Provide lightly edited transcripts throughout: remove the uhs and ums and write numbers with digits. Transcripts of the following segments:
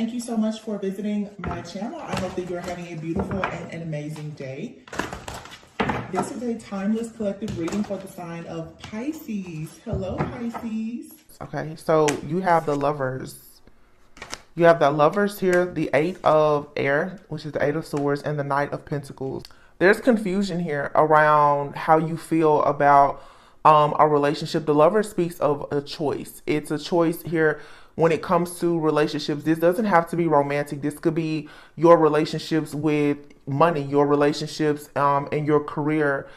Thank you so much for visiting my channel. I hope that you're having a beautiful and an amazing day. This is a timeless collective reading for the sign of Pisces. Hello, Pisces. Okay, so you have the Lovers. You have the Lovers here, the Eight of Air, which is the Eight of Swords, and the Knight of Pentacles. There's confusion here around how you feel about a relationship. The Lover speaks of a choice. It's a choice here when it comes to relationships. This doesn't have to be romantic. This could be your relationships with money, your relationships in your career,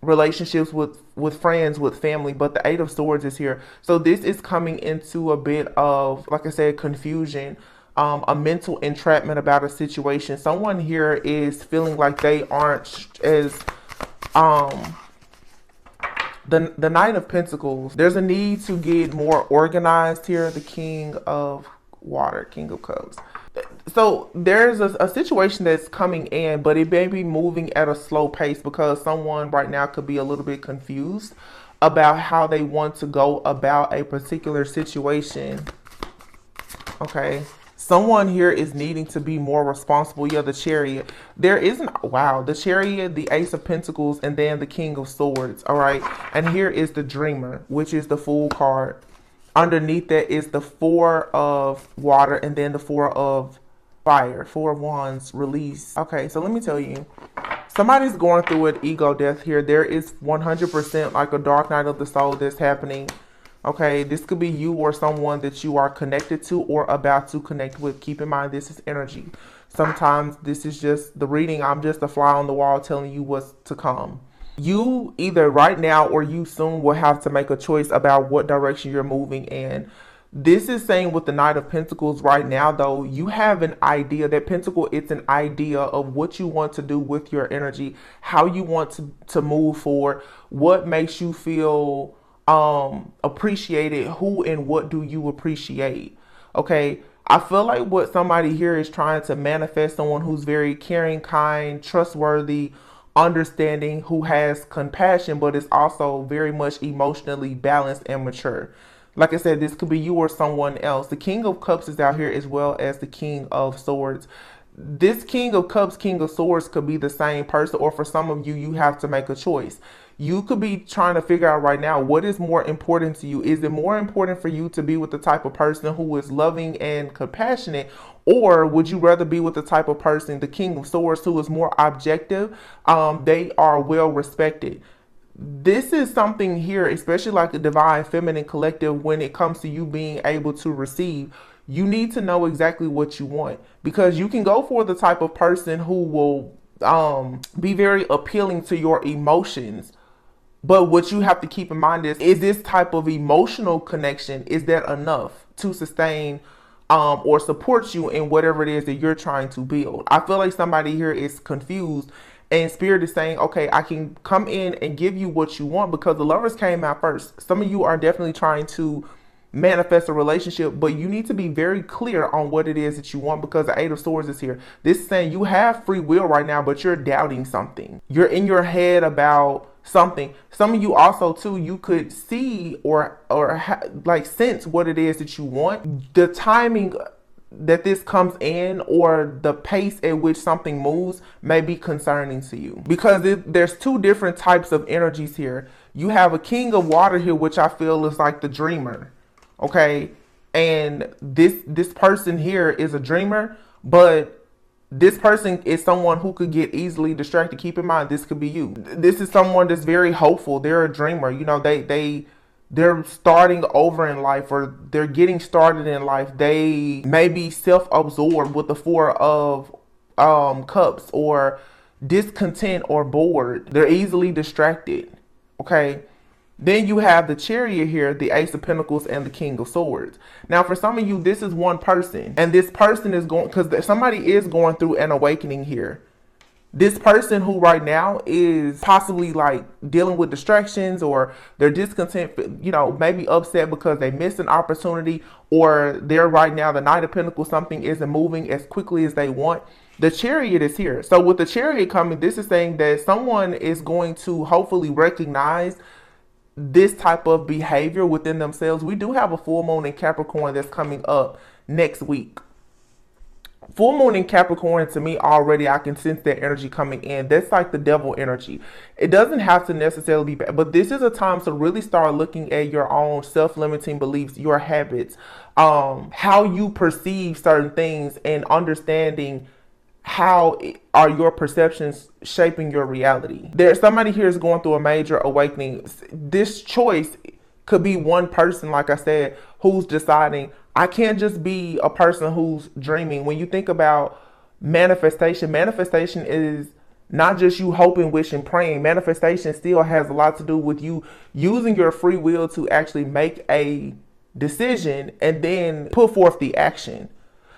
relationships with friends, with family. But the Eight of Swords is here. So this is coming into a bit of, like I said, confusion, a mental entrapment about a situation. Someone here is feeling like they aren't as the Knight of Pentacles. There's a need to get more organized here. The King of Water, King of Cups. So there's a situation that's coming in, but it may be moving at a slow pace because someone right now could be a little bit confused about how they want to go about a particular situation. Okay. Someone here is needing to be more responsible. Yeah, the Chariot. There isn't, wow, the Chariot, the Ace of Pentacles, and then the King of Swords. All right. And here is the Dreamer, which is the Fool card. Underneath that is the Four of Water and then the Four of Fire. Four of Wands, release. Okay, so let me tell you. Somebody's going through an ego death here. There is 100% like a dark night of the soul that's happening. Okay, this could be you or someone that you are connected to or about to connect with. Keep in mind, this is energy. Sometimes this is just the reading. I'm just a fly on the wall telling you what's to come. You either right now or you soon will have to make a choice about what direction you're moving in. This is saying with the Knight of Pentacles right now, though, you have an idea. That Pentacle, it's an idea of what you want to do with your energy, how you want to move forward, what makes you feel appreciated, who and what do you appreciate. Okay, I feel like what somebody here is trying to manifest, someone who's very caring, kind, trustworthy, understanding, who has compassion, but is also very much emotionally balanced and mature. Like I said, this could be you or someone else. The King of Cups is out here as well as the King of Swords. This King of Cups, King of Swords could be the same person, or for some of you, you have to make a choice. You could be trying to figure out right now, what is more important to you? Is it more important for you to be with the type of person who is loving and compassionate? Or would you rather be with the type of person, the King of Swords, who is more objective? They are well respected. This is something here, especially like the divine feminine collective, when it comes to you being able to receive. You need to know exactly what you want, because you can go for the type of person who will be very appealing to your emotions. But what you have to keep in mind is this type of emotional connection, is that enough to sustain or support you in whatever it is that you're trying to build? I feel like somebody here is confused, and Spirit is saying, okay, I can come in and give you what you want, because the Lovers came out first. Some of you are definitely trying to manifest a relationship, but you need to be very clear on what it is that you want, because the Eight of Swords is here. This is saying you have free will right now, but you're doubting something. You're in your head about something. Some of you also too, you could see or like sense what it is that you want. The timing that this comes in, or the pace at which something moves, may be concerning to you, because there's two different types of energies here. You have a King of Water here, which I feel is like the dreamer. Okay, and this person here is a dreamer, but this person is someone who could get easily distracted. Keep in mind, this could be you. This is someone that's very hopeful. They're a dreamer. You know, they're starting over in life, or they're getting started in life. They may be self-absorbed with the Four of Cups, or discontent or bored. They're easily distracted. Okay. Then you have the Chariot here, the Ace of Pentacles, and the King of Swords. Now, for some of you, this is one person, and this person is going, because somebody is going through an awakening here. This person who right now is possibly like dealing with distractions, or they're discontent, you know, maybe upset because they missed an opportunity, or they're right now, the Knight of Pentacles, something isn't moving as quickly as they want. The Chariot is here. So with the Chariot coming, this is saying that someone is going to hopefully recognize this type of behavior within themselves. We do have a full moon in Capricorn that's coming up next week. Full moon in Capricorn, to me already, I can sense that energy coming in. That's like the devil energy. It doesn't have to necessarily be bad, but this is a time to really start looking at your own self-limiting beliefs, your habits, how you perceive certain things, and understanding how are your perceptions shaping your reality. There's somebody here is going through a major awakening. This choice could be one person, like I said, who's deciding, I can't just be a person who's dreaming. When you think about manifestation, manifestation is not just you hoping, wishing, praying. Manifestation still has a lot to do with you using your free will to actually make a decision and then put forth the action.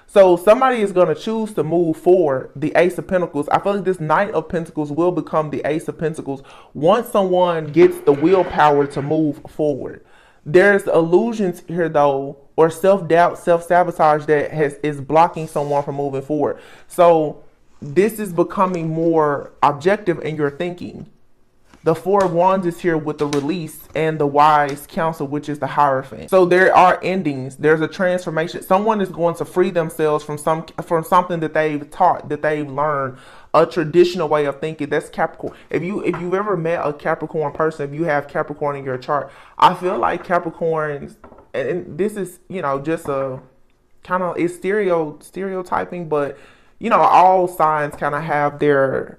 So somebody is going to choose to move forward. The Ace of Pentacles. I feel like this Knight of Pentacles will become the Ace of Pentacles once someone gets the willpower to move forward. There's illusions here though, or self-doubt, self-sabotage that is blocking someone from moving forward. So this is becoming more objective in your thinking. The Four of Wands is here with the release and the wise counsel, which is the Hierophant. So there are endings. There's a transformation. Someone is going to free themselves from something that they've taught, that they've learned, a traditional way of thinking. That's Capricorn. If you've ever met a Capricorn person, if you have Capricorn in your chart, I feel like Capricorns, and this is, just a kind of, it's stereotyping, but all signs kind of have their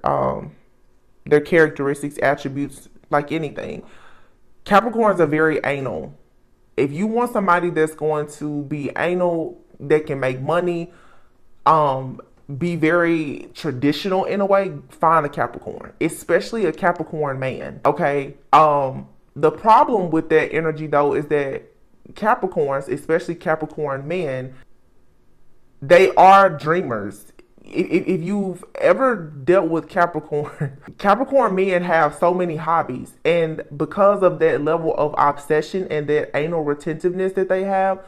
characteristics, attributes, like anything. Capricorns are very anal. If you want somebody that's going to be anal, that can make money, be very traditional in a way, find a Capricorn, especially a Capricorn man. Okay. The problem with that energy though is that Capricorns, especially Capricorn men, they are dreamers. If you've ever dealt with Capricorn, Capricorn men have so many hobbies, and because of that level of obsession and that anal retentiveness that they have,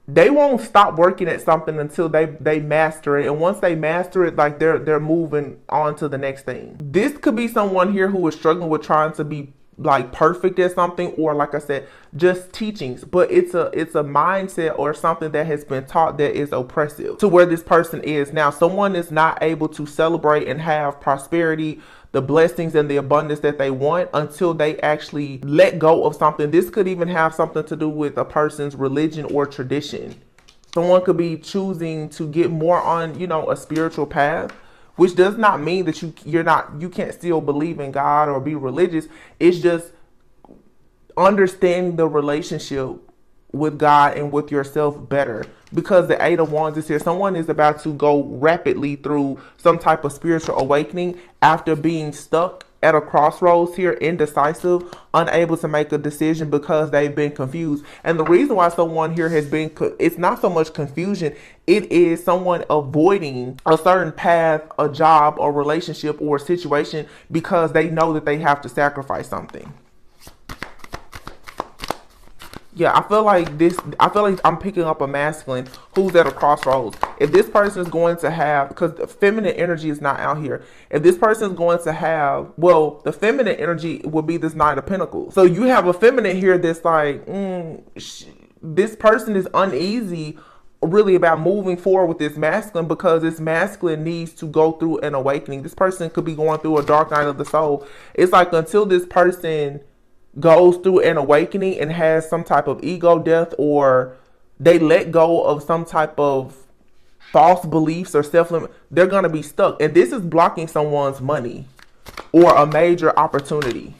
they won't stop working at something until they master it. And once they master it, like they're moving on to the next thing. This could be someone here who is struggling with trying to be like perfect at something, or like I said, just teachings, but it's a mindset or something that has been taught that is oppressive to where this person is now. Someone is not able to celebrate and have prosperity, the blessings and the abundance that they want, until they actually let go of something. This could even have something to do with a person's religion or tradition. Someone could be choosing to get more on, a spiritual path, which does not mean that you can't still believe in God or be religious. It's just understanding the relationship with God and with yourself better, because the Eight of Wands is here. Someone is about to go rapidly through some type of spiritual awakening after being stuck at a crossroads here, indecisive, unable to make a decision because they've been confused. And the reason why someone here has been, it's not so much confusion, it is someone avoiding a certain path, a job, or relationship, or a situation because they know that they have to sacrifice something. Yeah, I feel like I'm picking up a masculine who's at a crossroads. If this person is going to have, because the feminine energy is not out here. If this person is going to have, well, the feminine energy would be this Knight of Pentacles. So you have a feminine here that's like, this person is uneasy really about moving forward with this masculine, because this masculine needs to go through an awakening. This person could be going through a dark night of the soul. It's like until this person goes through an awakening and has some type of ego death, or they let go of some type of false beliefs or self-limit, they're going to be stuck. And this is blocking someone's money or a major opportunity.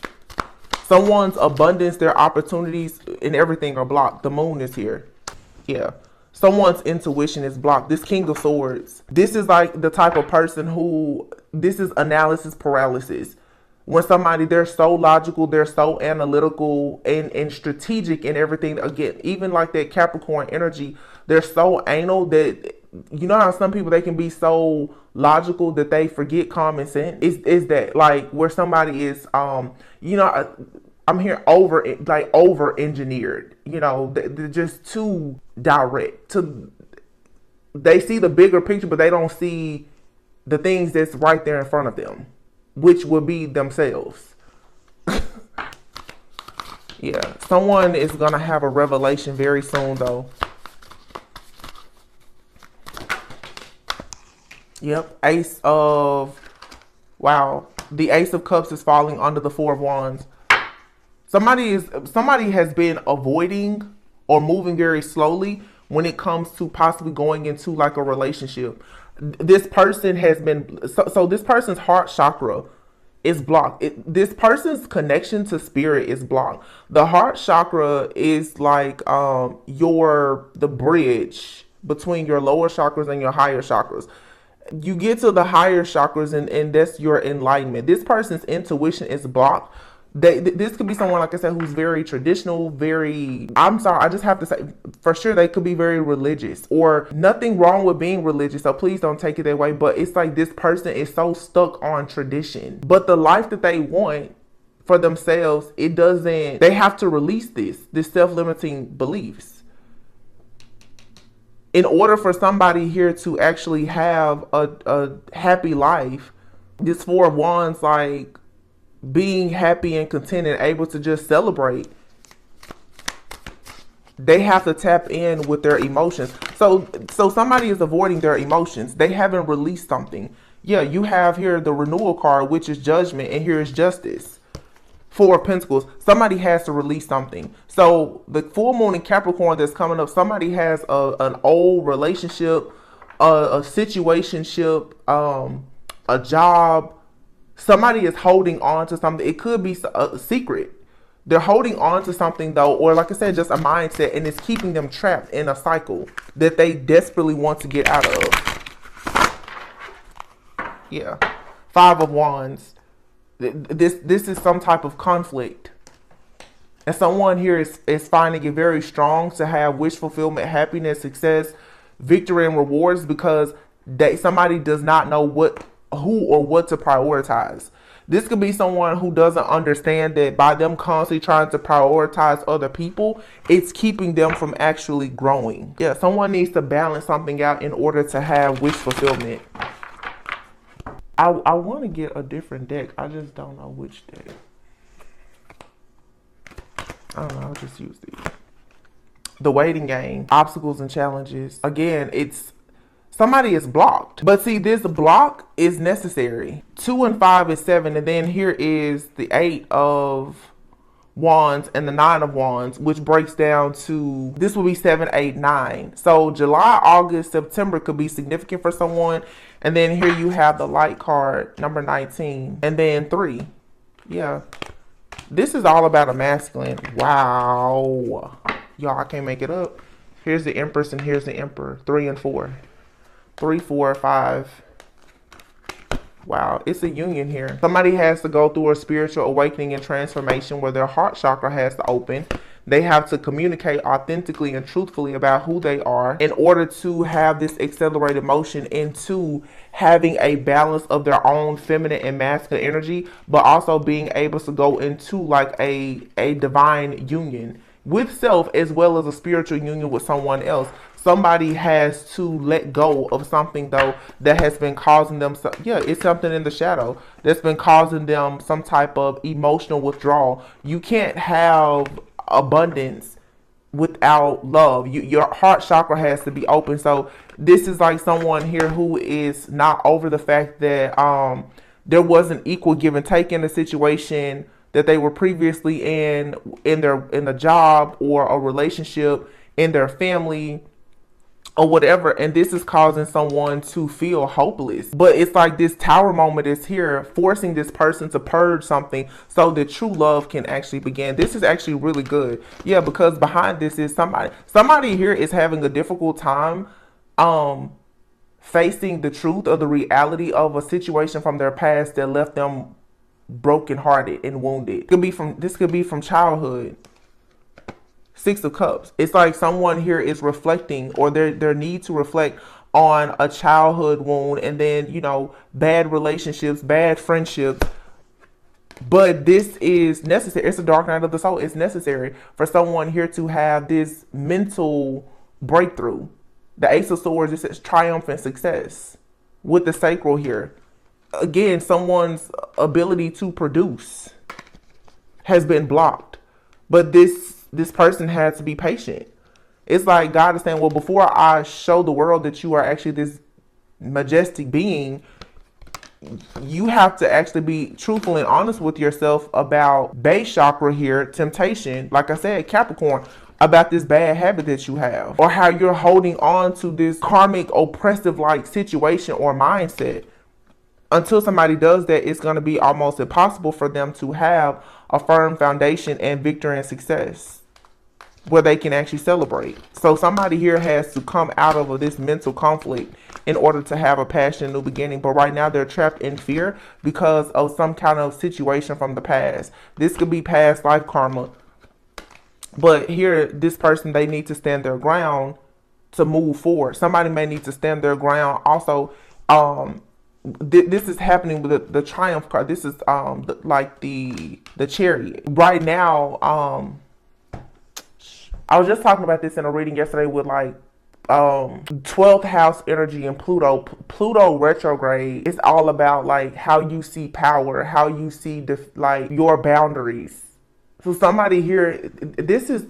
Someone's abundance, their opportunities and everything are blocked. The moon is here. Yeah. Someone's intuition is blocked. This King of Swords, this is like the type of person who, this is analysis paralysis. When somebody, they're so logical, they're so analytical and strategic in everything. Again, even like that Capricorn energy, they're so anal that, you know how some people, they can be so logical that they forget common sense? Is that like where somebody is, I'm here over engineered, they're just too direct. They see the bigger picture, but they don't see the things that's right there in front of them, which would be themselves. Yeah, someone is going to have a revelation very soon, though. Yep, wow. The Ace of Cups is falling under the Four of Wands. Somebody has been avoiding or moving very slowly when it comes to possibly going into like a relationship. This person has been, so this person's heart chakra is blocked. This person's connection to spirit is blocked. The heart chakra is like the bridge between your lower chakras and your higher chakras. You get to the higher chakras and that's your enlightenment. This person's intuition is blocked. This could be someone, like I said, who's very traditional, I'm sorry, I just have to say, for sure, they could be very religious, or nothing wrong with being religious, so please don't take it that way, but it's like this person is so stuck on tradition. But the life that they want for themselves, they have to release this self-limiting beliefs. In order for somebody here to actually have a happy life, this Four of Wands, like, being happy and content and able to just celebrate, they have to tap in with their emotions. So somebody is avoiding their emotions. They haven't released something. Yeah, you have here the renewal card, which is judgment, and here is justice. Four of Pentacles. Somebody has to release something. So the full moon in Capricorn that's coming up, somebody has an old relationship, a situationship, a job. Somebody is holding on to something. It could be a secret. They're holding on to something, though, or like I said, just a mindset, and it's keeping them trapped in a cycle that they desperately want to get out of. Yeah. Five of Wands. This is some type of conflict. And someone here is finding it very strong to have wish fulfillment, happiness, success, victory, and rewards, because somebody does not know who or what to prioritize. This could be someone who doesn't understand that by them constantly trying to prioritize other people, it's keeping them from actually growing. Yeah, someone needs to balance something out in order to have wish fulfillment. I want to get a different deck. I just don't know which deck. I don't know. I'll just use these. The Waiting Game. Obstacles and challenges. Again, somebody is blocked. But see, this block is necessary. 2 and 5 is 7. And then here is the 8 of Wands and the 9 of Wands, which breaks down to, this will be 7, 8, 9. So July, August, September could be significant for someone. And then here you have the light card, number 19. And then 3. Yeah. This is all about a masculine. Wow. Y'all, I can't make it up. Here's the Empress and here's the Emperor. 3 and 4. 3, 4, 5. Wow, it's a union here. Somebody has to go through a spiritual awakening and transformation where their heart chakra has to open. They have to communicate authentically and truthfully about who they are in order to have this accelerated motion into having a balance of their own feminine and masculine energy, but also being able to go into like a divine union with self as well as a spiritual union with someone else. Somebody has to let go of something, though, that has been causing them, it's something in the shadow that's been causing them some type of emotional withdrawal. You can't have abundance without love. Your heart chakra has to be open. So this is like someone here who is not over the fact that there wasn't equal give and take in the situation that they were previously in the job or a relationship, in their family, or whatever, and this is causing someone to feel hopeless. But it's like this tower moment is here, forcing this person to purge something so that true love can actually begin. This is actually really good. Yeah, because behind this is somebody here is having a difficult time facing the truth or the reality of a situation from their past that left them brokenhearted and wounded. This could be from childhood. 6 of Cups. It's like someone here is reflecting, or their need to reflect on a childhood wound, and then, bad relationships, bad friendships. But this is necessary. It's a dark night of the soul. It's necessary for someone here to have this mental breakthrough. The Ace of Swords, it says triumph and success with the sacral here. Again, someone's ability to produce has been blocked. But this person had to be patient. It's like God is saying, well, before I show the world that you are actually this majestic being, you have to actually be truthful and honest with yourself about base chakra here, temptation, like I said, Capricorn, about this bad habit that you have, or how you're holding on to this karmic oppressive like situation or mindset. Until somebody does that, it's going to be almost impossible for them to have a firm foundation and victory and success where they can actually celebrate. So somebody here has to come out of this mental conflict in order to have a passionate new beginning. But right now they're trapped in fear because of some kind of situation from the past. This could be past life karma. But here, this person, they need to stand their ground to move forward. Somebody may need to stand their ground. Also, this is happening with the Triumph card. This is like the Chariot. Right now, I was just talking about this in a reading yesterday with like 12th house energy and Pluto retrograde is all about like how you see power, how you see like your boundaries. So somebody here, this is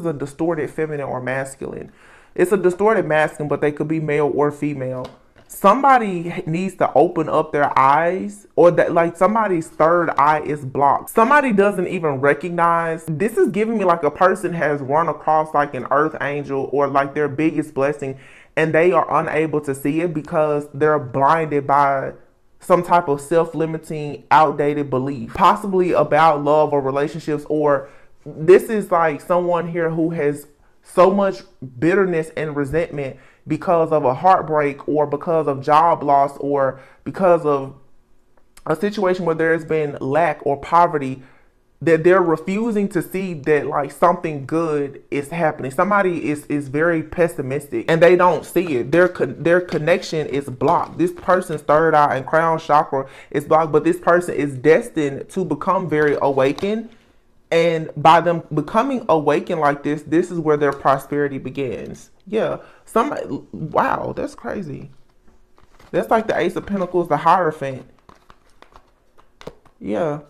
a distorted feminine or masculine. It's a distorted masculine, but they could be male or female. Somebody needs to open up their eyes, or that like somebody's third eye is blocked. Somebody doesn't even recognize. This is giving me like a person has run across like an earth angel or like their biggest blessing, and they are unable to see it because they're blinded by some type of self-limiting, outdated belief, possibly about love or relationships. Or this is like someone here who has so much bitterness and resentment because of a heartbreak or because of job loss or because of a situation where there has been lack or poverty, that they're refusing to see that like something good is happening. Somebody is very pessimistic and they don't see it. Their connection is blocked. This person's third eye and crown chakra is blocked, but this person is destined to become very awakened. And by them becoming awakened like this is where their prosperity begins. Yeah. Wow, that's crazy. That's like the Ace of Pentacles, the Hierophant. Yeah.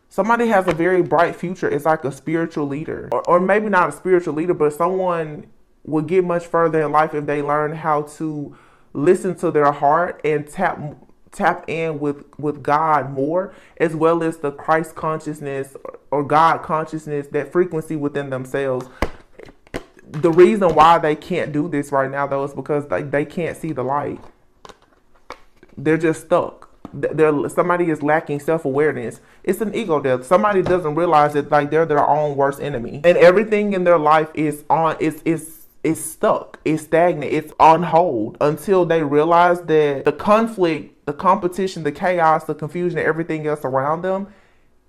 Somebody has a very bright future. It's like a spiritual leader. Or maybe not a spiritual leader, but someone will get much further in life if they learn how to listen to their heart and tap in with God more, as well as the Christ consciousness or God consciousness, that frequency within themselves. The reason why they can't do this right now, though, is because they can't see the light. They're just stuck. Somebody is lacking self-awareness. It's an ego death. Somebody doesn't realize that like they're their own worst enemy, and everything in their life is stuck. It's stagnant. It's on hold until they realize that the conflict, the competition, the chaos, the confusion, and everything else around them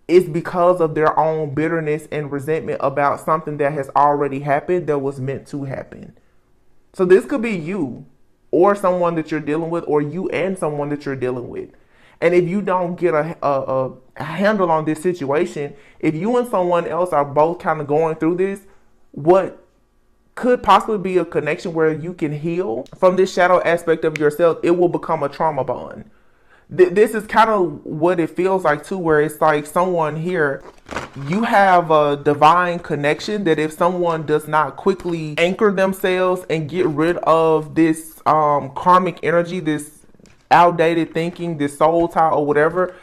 is because of their own bitterness and resentment about something that has already happened that was meant to happen. So this could be you or someone that you're dealing with, or you and someone that you're dealing with. And if you don't get a handle on this situation, if you and someone else are both kind of going through this, what could possibly be a connection where you can heal from this shadow aspect of yourself, it will become a trauma bond. This is kind of what it feels like too, where it's like someone here, you have a divine connection that if someone does not quickly anchor themselves and get rid of this karmic energy, this outdated thinking, this soul tie or whatever,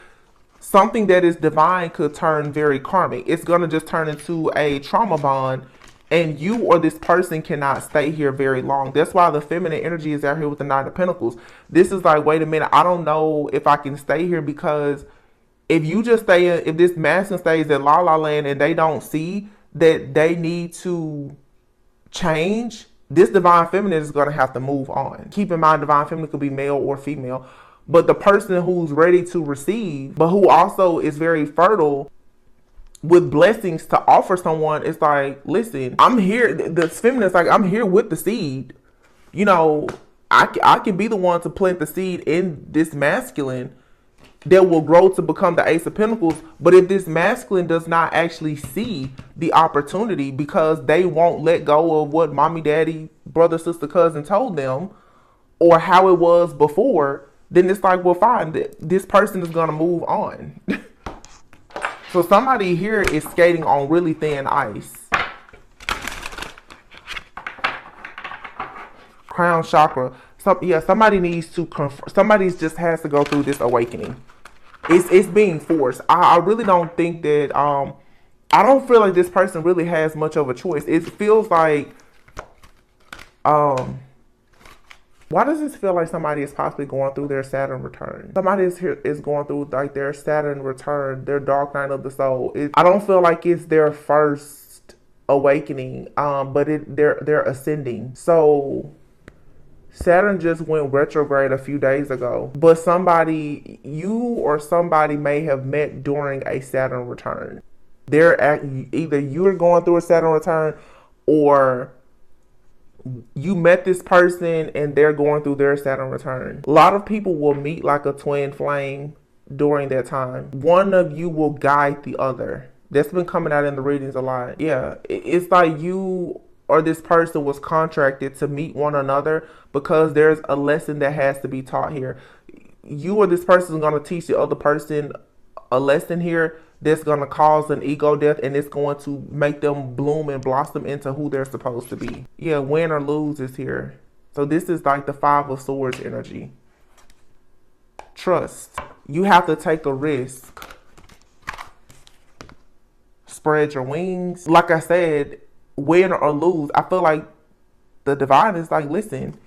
something that is divine could turn very karmic. It's going to just turn into a trauma bond, and you or this person cannot stay here very long. That's why the feminine energy is out here with the Nine of Pentacles. This is like, wait a minute, I don't know if I can stay here, because if you just stay in, if this masculine stays in La La Land and they don't see that they need to change, this divine feminine is going to have to move on. Keep in mind, divine feminine could be male or female, but the person who's ready to receive, but who also is very fertile with blessings to offer someone, is like, listen, I'm here. The feminine is like, I'm here with the seed. You know, I can be the one to plant the seed in this masculine that will grow to become the Ace of Pentacles. But if this masculine does not actually see the opportunity, because they won't let go of what mommy, daddy, brother, sister, cousin told them, or how it was before, then it's like, well, fine, this person is going to move on. So somebody here is skating on really thin ice. Crown chakra. Somebody needs to somebody just has to go through this awakening. It's being forced. I really don't think that I don't feel like this person really has much of a choice. It feels like why does this feel like somebody is possibly going through their Saturn return? Somebody is going through like their Saturn return, their dark night of the soul. I don't feel like it's their first awakening, but they're ascending. So Saturn just went retrograde a few days ago, but you or somebody may have met during a Saturn return. Either you're going through a Saturn return, or you met this person and they're going through their Saturn return. A lot of people will meet like a twin flame during that time. One of you will guide the other. That's been coming out in the readings a lot. Yeah, it's like you or this person was contracted to meet one another because there's a lesson that has to be taught here. You or this person is going to teach the other person a lesson here that's going to cause an ego death, and it's going to make them bloom and blossom into who they're supposed to be. Yeah, win or lose is here. So this is like the Five of Swords energy. Trust. You have to take a risk. Spread your wings. Like I said, win or lose. I feel like the divine is like, listen,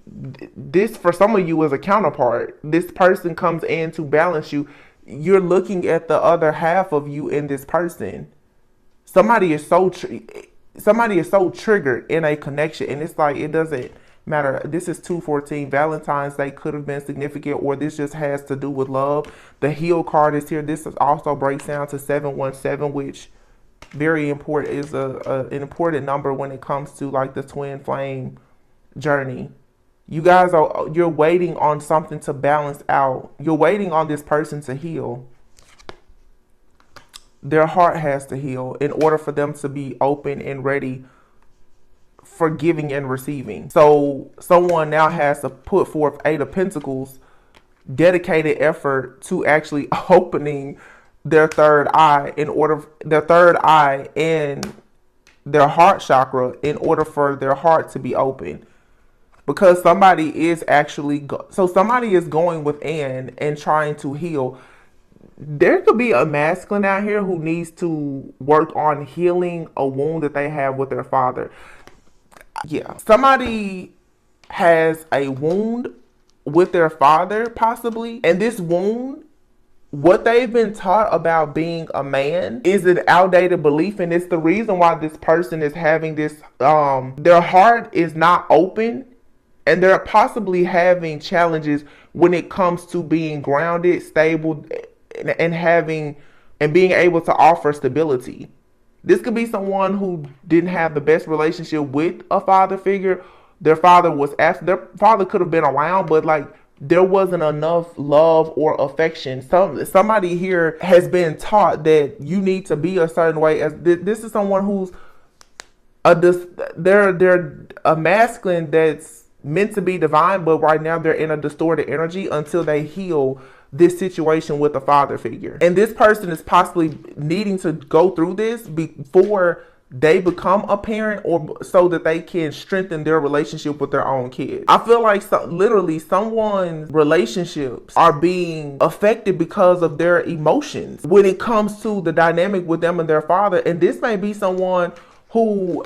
this for some of you is a counterpart. This person comes in to balance you. You're looking at the other half of you in this person. Somebody is so triggered in a connection, and it's like, it doesn't matter. This is 214. Valentine's Day could have been significant, or this just has to do with love. The heal card is here. This also breaks down to 717, which very important, is an important number when it comes to like the twin flame journey. You guys you're waiting on something to balance out. You're waiting on this person to heal. Their heart has to heal in order for them to be open and ready for giving and receiving. So someone now has to put forth 8 of Pentacles, dedicated effort to actually opening their third eye and their heart chakra in order for their heart to be open. Because somebody is actually, somebody is going within and trying to heal. There could be a masculine out here who needs to work on healing a wound that they have with their father. Yeah. Somebody has a wound with their father, possibly. And this wound, what they've been taught about being a man is an outdated belief. And it's the reason why this person is having this, their heart is not open. And they're possibly having challenges when it comes to being grounded, stable, and being able to offer stability. This could be someone who didn't have the best relationship with a father figure. Their father could have been around, but like there wasn't enough love or affection. Somebody here has been taught that you need to be a certain way. As this is someone who's they're a masculine that's meant to be divine, but right now they're in a distorted energy until they heal this situation with a father figure. And this person is possibly needing to go through this before they become a parent, or so that they can strengthen their relationship with their own kids. I feel like literally someone's relationships are being affected because of their emotions when it comes to the dynamic with them and their father. And this may be someone who,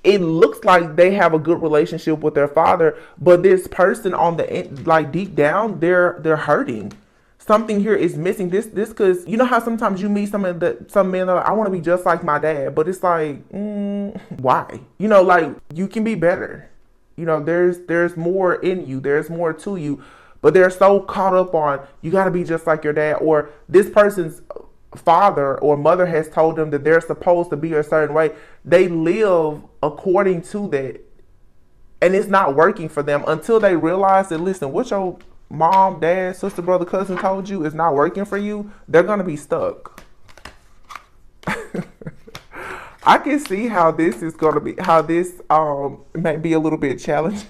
it looks like they have a good relationship with their father, but this person on the end, like deep down, they're hurting. Something here is missing. This because you know how sometimes you meet some men are like, I want to be just like my dad, but it's like, why? You know, like, you can be better. You know, there's more in you. There's more to you, but they're so caught up on you got to be just like your dad, or this person's father or mother has told them that they're supposed to be a certain way. They live according to that, and it's not working for them until they realize that, listen, what your mom, dad, sister, brother, cousin told you is not working for you. They're gonna be stuck. I can see how this is gonna be, how this may be a little bit challenging.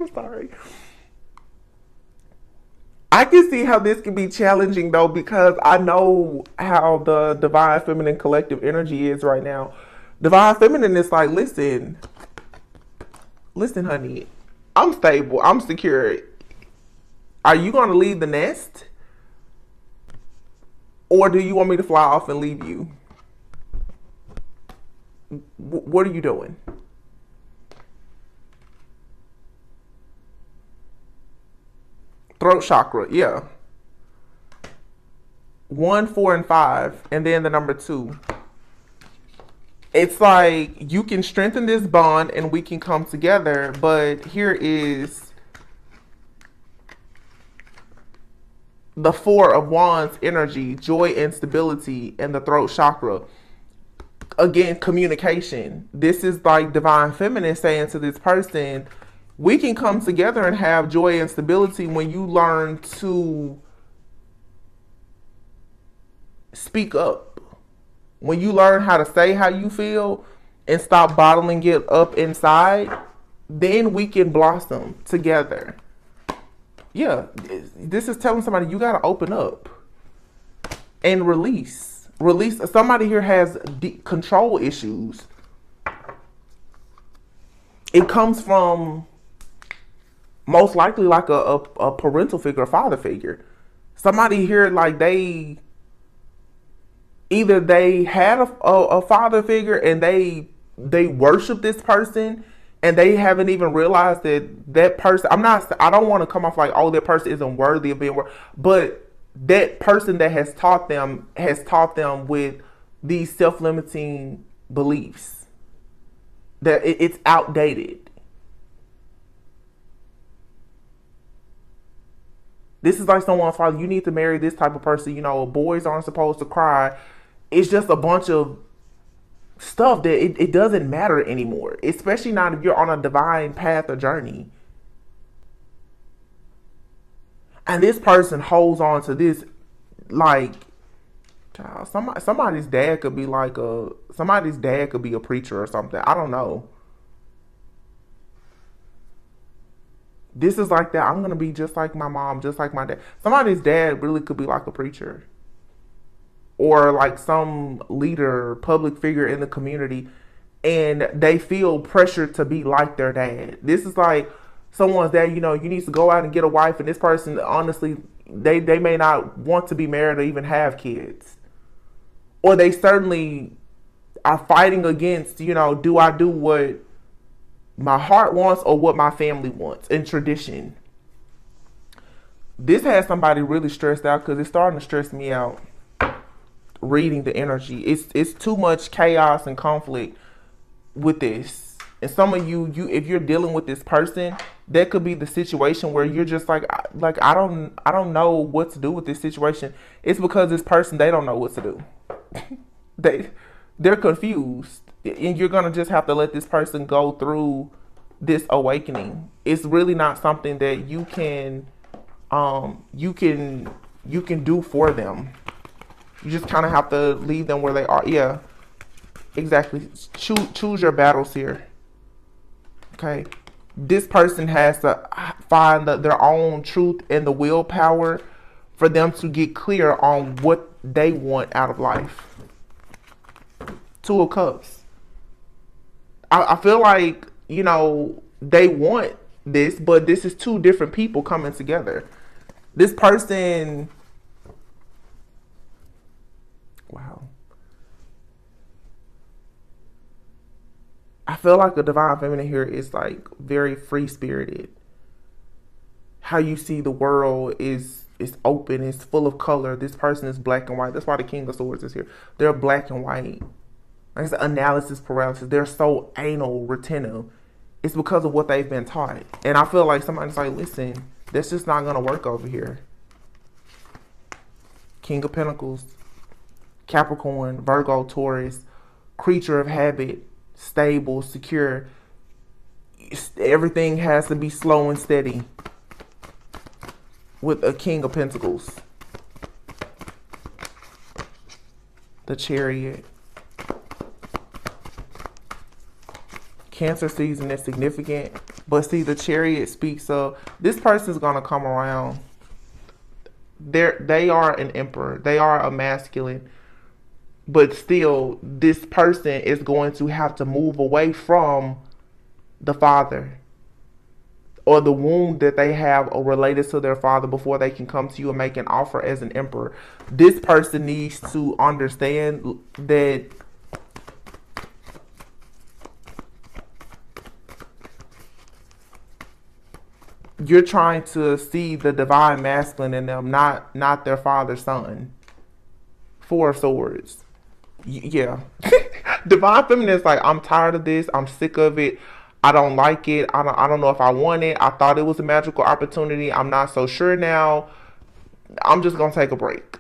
I'm sorry. I can see how this can be challenging though, because I know how the divine feminine collective energy is right now. Divine feminine is like, listen, honey, I'm stable, I'm secure. Are you going to leave the nest? Or do you want me to fly off and leave you? What are you doing? Throat chakra, yeah. 1, 4, and 5, and then the number 2. It's like you can strengthen this bond and we can come together, but here is the 4 of Wands energy, joy and stability, and the throat chakra. Again, communication. This is like divine feminine saying to this person, we can come together and have joy and stability when you learn to speak up. When you learn how to say how you feel and stop bottling it up inside, then we can blossom together. Yeah, this is telling somebody you got to open up and release. Release. Somebody here has control issues. It comes from most likely like a parental figure, a father figure. Somebody here, like either they had a father figure and they worship this person and they haven't even realized that person, I don't want to come off like, oh, that person isn't worthy of being worthy, but that person that has taught them with these self-limiting beliefs that it's outdated. This is like someone's like, you need to marry this type of person. You know, boys aren't supposed to cry. It's just a bunch of stuff that it doesn't matter anymore, especially not if you're on a divine path or journey. And this person holds on to this like, child, somebody's dad could be like somebody's dad could be a preacher or something. I don't know. This is like that. I'm going to be just like my mom, just like my dad. Somebody's dad really could be like a preacher. Or like some leader, public figure in the community. And they feel pressure to be like their dad. This is like someone's dad, you know, you need to go out and get a wife. And this person, honestly, they may not want to be married or even have kids. Or they certainly are fighting against, you know, do I do what my heart wants or what my family wants in tradition. This has somebody really stressed out because it's starting to stress me out reading the energy. It's too much chaos and conflict with this. And some of you if you're dealing with this person, that could be the situation where you're just like I don't know what to do with this situation. It's because this person, they don't know what to do. They're confused. And you're going to just have to let this person go through this awakening. It's really not something that you can do for them. You just kind of have to leave them where they are. Yeah, exactly. Choose your battles here. Okay. This person has to find their own truth and the willpower for them to get clear on what they want out of life. 2 of Cups. I feel like, you know, they want this, but this is 2 different people coming together. This person, wow. I feel like the divine feminine here is like very free spirited. How you see the world is open, it's full of color. This person is black and white. That's why the King of Swords is here. They're black and white. It's analysis paralysis. They're so anal retentive. It's because of what they've been taught. And I feel like somebody's like, listen, that's just not going to work over here. King of Pentacles, Capricorn, Virgo, Taurus, creature of habit, stable, secure. Everything has to be slow and steady with a King of Pentacles. The Chariot. Cancer season is significant, but see, the Chariot speaks of this person's gonna come around. They are an emperor. They are a masculine. But still, this person is going to have to move away from the father or the wound that they have or related to their father before they can come to you and make an offer as an emperor. This person needs to understand that you're trying to see the divine masculine in them, not their father's son. Four of Swords. Yeah. Divine feminine is like, I'm tired of this. I'm sick of it. I don't like it. I don't know if I want it. I thought it was a magical opportunity. I'm not so sure now. I'm just gonna take a break.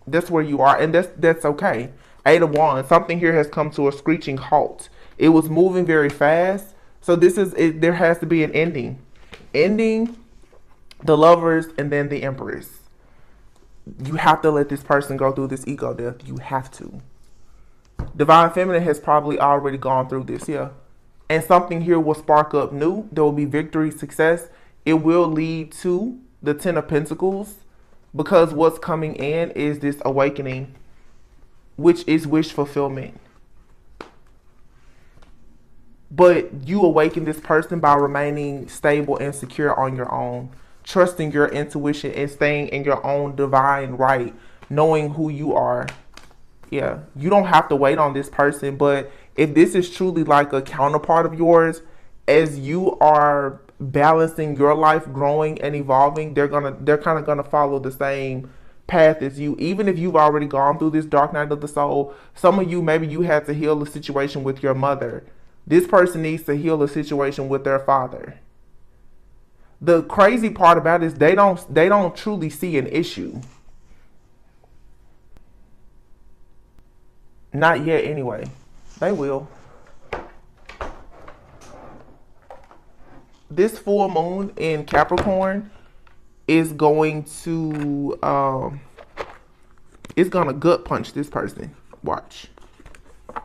That's where you are, and that's okay. Eight of Wands. Something here has come to a screeching halt. It was moving very fast, so this is it. There has to be an ending. Ending. The Lovers, and then the Empress. You have to let this person go through this ego death. You have to. Divine feminine has probably already gone through this, yeah. And something here will spark up new. There will be victory, success. It will lead to the Ten of Pentacles, because what's coming in is this awakening, which is wish fulfillment. But you awaken this person by remaining stable and secure on your own, trusting your intuition and staying in your own divine right, knowing who you are. Yeah, you don't have to wait on this person, but if this is truly like a counterpart of yours, as you are balancing your life, growing and evolving, they're kind of gonna follow the same path as you. Even if you've already gone through this dark night of the soul, some of you, maybe you had to heal a situation with your mother. This person needs to heal a situation with their father. The crazy part about it is they don't truly see an issue. Not yet, anyway. They will. This full moon in Capricorn is going to it's gonna gut punch this person. Watch.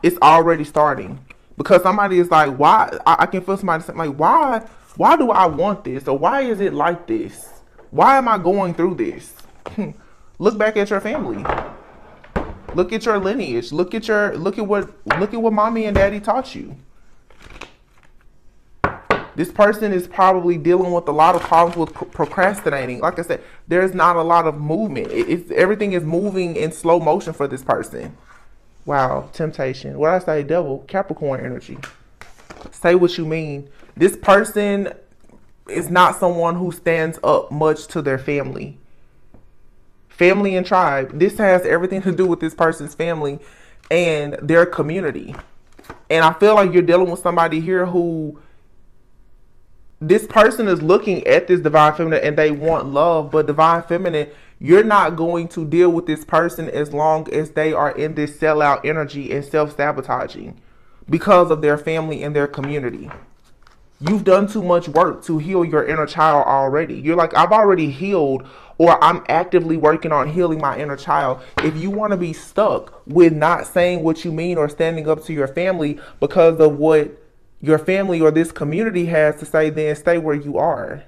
It's already starting. Because somebody is like, why? I can feel somebody saying, like, why do I want this? Or why is it like this? Why am I going through this? Look back at your family. Look at your lineage. Look at what mommy and daddy taught you. This person is probably dealing with a lot of problems with procrastinating. Like I said, there's not a lot of movement. Everything is moving in slow motion for this person. Wow, temptation. What I say, devil, Capricorn energy. Say what you mean. This person is not someone who stands up much to their family. Family and tribe. This has everything to do with this person's family and their community. And I feel like you're dealing with somebody here who, this person is looking at this divine feminine and they want love, but divine feminine, you're not going to deal with this person as long as they are in this sellout energy and self-sabotaging because of their family and their community. You've done too much work to heal your inner child already. You're like, I've already healed, or I'm actively working on healing my inner child. If you want to be stuck with not saying what you mean or standing up to your family because of what your family or this community has to say, then stay where you are.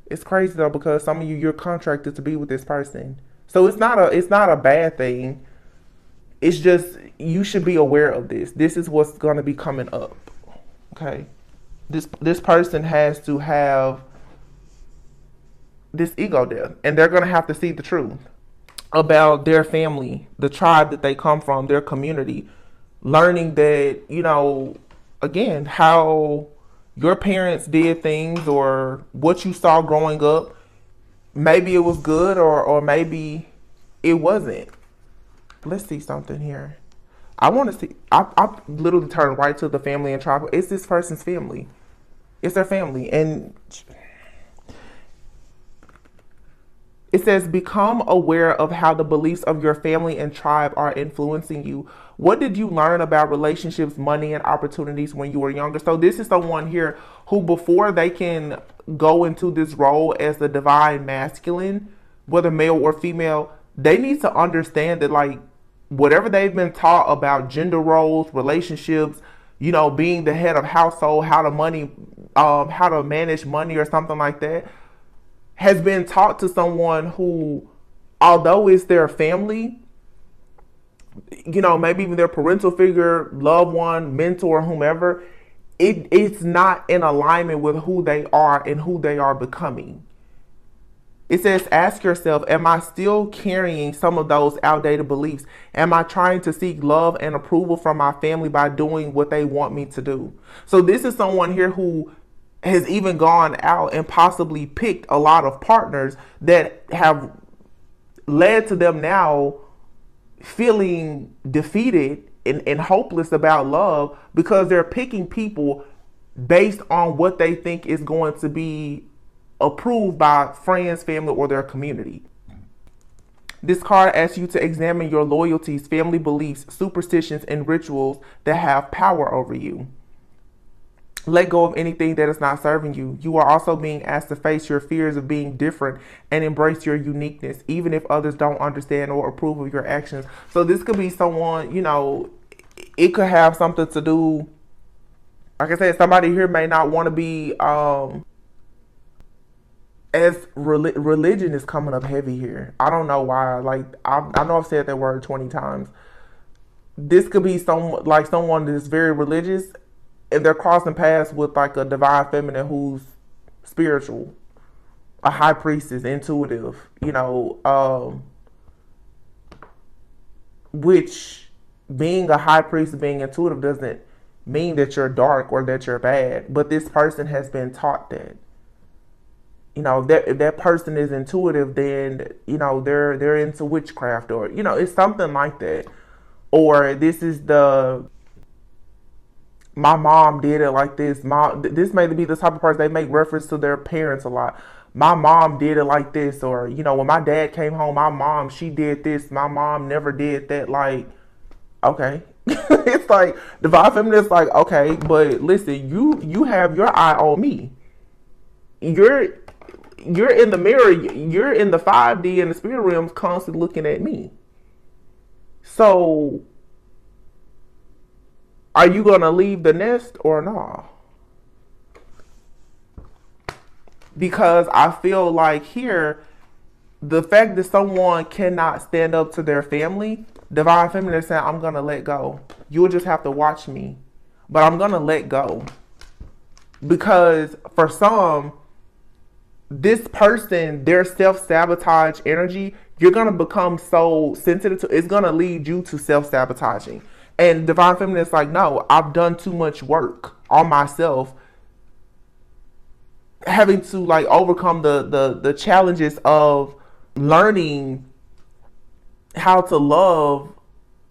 It's crazy though, because some of you, you're contracted to be with this person. So it's not a bad thing. It's just, you should be aware of this. This is what's going to be coming up. Okay. This person has to have this ego death, and they're going to have to see the truth about their family, the tribe that they come from, their community, learning that, you know, again, how your parents did things or what you saw growing up. Maybe it was good or maybe it wasn't. Let's see something here. I want to see, I literally turned right to the family and tribe. It's this person's family. It's their family. And it says, become aware of how the beliefs of your family and tribe are influencing you. What did you learn about relationships, money, and opportunities when you were younger? So this is someone here who, before they can go into this role as the divine masculine, whether male or female, they need to understand that, like, whatever they've been taught about gender roles, relationships, you know, being the head of household, how to manage money or something like that, has been taught to someone who, although it's their family, maybe even their parental figure, loved one, mentor, whomever, it's not in alignment with who they are and who they are becoming. It says, ask yourself, am I still carrying some of those outdated beliefs? Am I trying to seek love and approval from my family by doing what they want me to do? So this is someone here who has even gone out and possibly picked a lot of partners that have led to them now feeling defeated and hopeless about love, because they're picking people based on what they think is going to be approved by friends, family, or their community. This card asks you to examine your loyalties, family beliefs, superstitions, and rituals that have power over you. Let go of anything that is not serving you. You are also being asked to face your fears of being different and embrace your uniqueness, even if others don't understand or approve of your actions. So this could be someone, it could have something to do, like I said, somebody here may not want to be, as religion is coming up heavy here. I don't know why. Like, I know I've said that word 20 times. This could be someone that's very religious, and they're crossing paths with like a divine feminine who's spiritual, a high priestess, intuitive, which being a high priest, being intuitive doesn't mean that you're dark or that you're bad, but this person has been taught that. If that person is intuitive, then, they're into witchcraft, or, it's something like that. Or this is my mom did it like this. This may be the type of person, they make reference to their parents a lot. My mom did it like this. Or, when my dad came home, my mom, she did this. My mom never did that. Like, okay. It's like, divine feminine is like, okay, but listen, you have your eye on me. You're in the mirror, you're in the 5D and the spirit realms constantly looking at me. So, are you going to leave the nest or not? Because I feel like here, the fact that someone cannot stand up to their family, divine feminine is saying, I'm going to let go. You'll just have to watch me. But I'm going to let go. Because for some, this person, their self-sabotage energy, you're going to become so sensitive to, it's going to lead you to self-sabotaging. And divine feminine is like, no, I've done too much work on myself, having to like overcome the challenges of learning how to love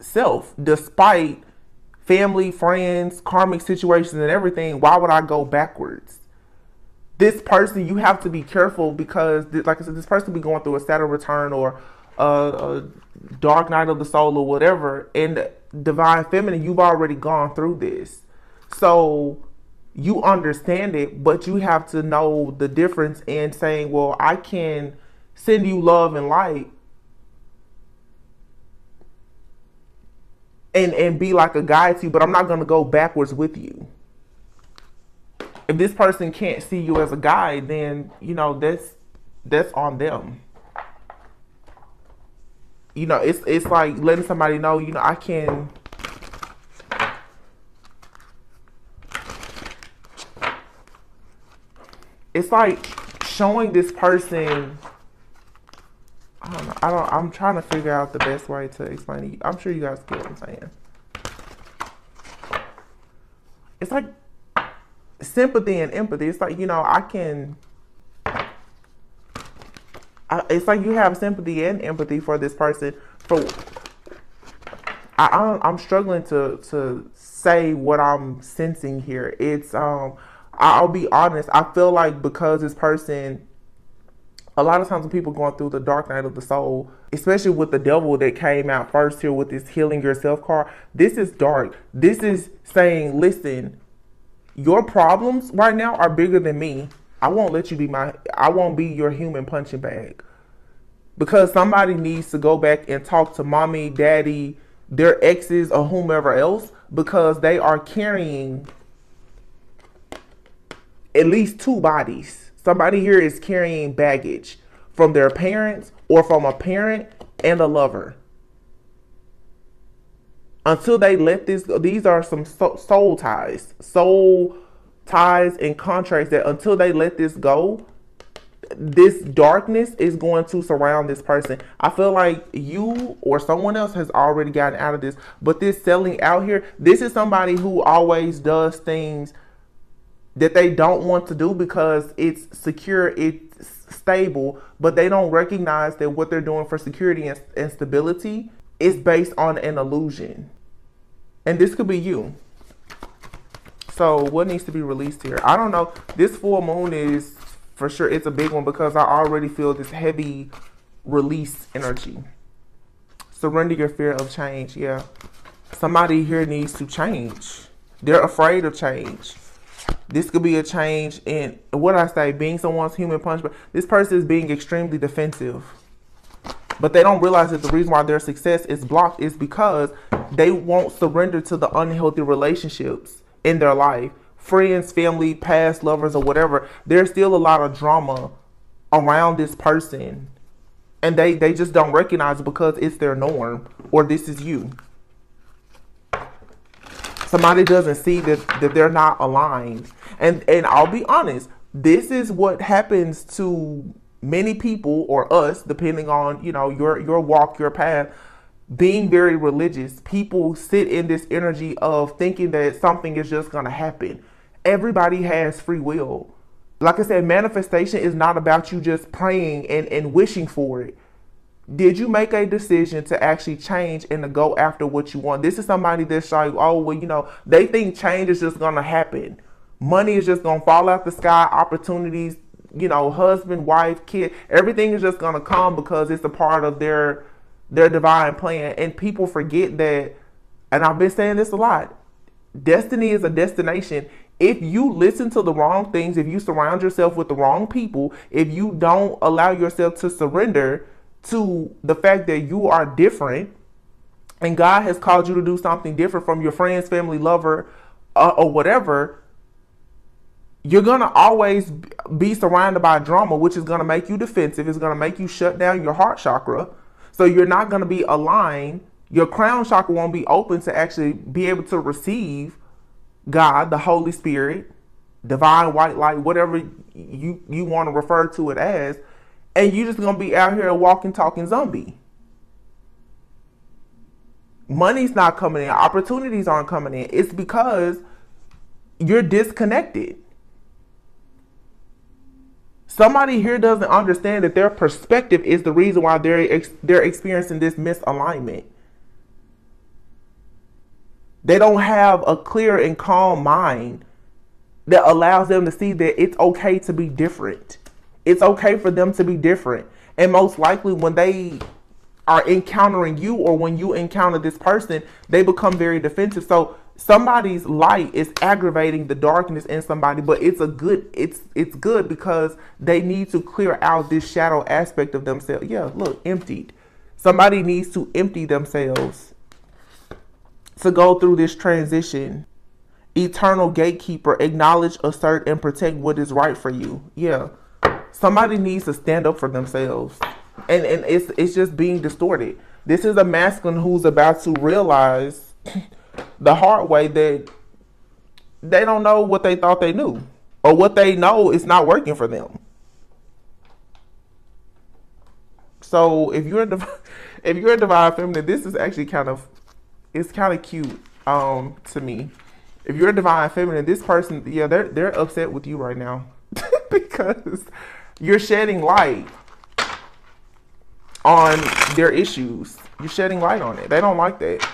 self despite family, friends, karmic situations and everything. Why would I go backwards? This person, you have to be careful, because, like I said, this person be going through a Saturn return or a dark night of the soul or whatever. And divine feminine, you've already gone through this. So you understand it, but you have to know the difference in saying, well, I can send you love and light and be like a guide to you, but I'm not going to go backwards with you. If this person can't see you as a guide, then, that's on them. It's like letting somebody know, I can. It's like showing this person. I'm trying to figure out the best way to explain it. I'm sure you guys get what I'm saying. It's like sympathy and empathy. It's like, it's like you have sympathy and empathy for this person. I'm struggling to say what I'm sensing here. It's I'll be honest. I feel like because this person, a lot of times when people going through the dark night of the soul, especially with the devil that came out first here with this healing yourself card, this is dark. This is saying, listen, your problems right now are bigger than me. I won't let you be I won't be your human punching bag. Because somebody needs to go back and talk to mommy, daddy, their exes, or whomever else, because they are carrying at least two bodies. Somebody here is carrying baggage from their parents or from a parent and a lover. Until they let this go, these are some soul ties and contracts that until they let this go, this darkness is going to surround this person. I feel like you or someone else has already gotten out of this, but this selling out here, this is somebody who always does things that they don't want to do because it's secure, it's stable, but they don't recognize that what they're doing for security and stability is based on an illusion. And this could be you. So what needs to be released here? I don't know. This full moon is, for sure, it's a big one because I already feel this heavy release energy. Surrender your fear of change. Yeah. Somebody here needs to change. They're afraid of change. This could be a change in, what I say, being someone's human punchbowl. This person is being extremely defensive. But they don't realize that the reason why their success is blocked is because they won't surrender to the unhealthy relationships in their life. Friends, family, past lovers, or whatever. There's still a lot of drama around this person. And they just don't recognize it because it's their norm. Or this is you. Somebody doesn't see that they're not aligned. And I'll be honest, this is what happens to many people, or us, depending on, you know, your walk, your path. Being very religious, people sit in this energy of thinking that something is just going to happen. Everybody has free will. Like I said, manifestation is not about you just praying and wishing for it. Did you make a decision to actually change and to go after what you want? This is somebody that's like, oh, well, you know, they think change is just going to happen. Money is just going to fall out the sky. Opportunities, you know, husband, wife, kid, everything is just going to come because it's a part of their divine plan. And people forget that, and I've been saying this a lot, destiny is a destination. If you listen to the wrong things, if you surround yourself with the wrong people, if you don't allow yourself to surrender to the fact that you are different, and God has called you to do something different from your friends, family, lover, or whatever, you're going to always be surrounded by drama, which is going to make you defensive. It's going to make you shut down your heart chakra. So you're not going to be aligned. Your crown chakra won't be open to actually be able to receive God, the Holy Spirit, divine white light, whatever you want to refer to it as. And you're just going to be out here a walking, talking zombie. Money's not coming in. Opportunities aren't coming in. It's because you're disconnected. Somebody here doesn't understand that their perspective is the reason why they're experiencing this misalignment. They don't have a clear and calm mind that allows them to see that it's okay to be different. It's okay for them to be different. And most likely when they are encountering you, or when you encounter this person, they become very defensive. So somebody's light is aggravating the darkness in somebody, but it's good because they need to clear out this shadow aspect of themselves. Yeah, look, emptied. Somebody needs to empty themselves to go through this transition. Eternal gatekeeper, acknowledge, assert, and protect what is right for you. Yeah. Somebody needs to stand up for themselves. And it's just being distorted. This is a masculine who's about to realize the hard way that they don't know what they thought they knew, or what they know is not working for them. So if you're a divine feminine, this is actually kind of cute to me. If you're a divine feminine, this person, yeah, they're upset with you right now because you're shedding light on their issues. You're shedding light on it. They don't like that.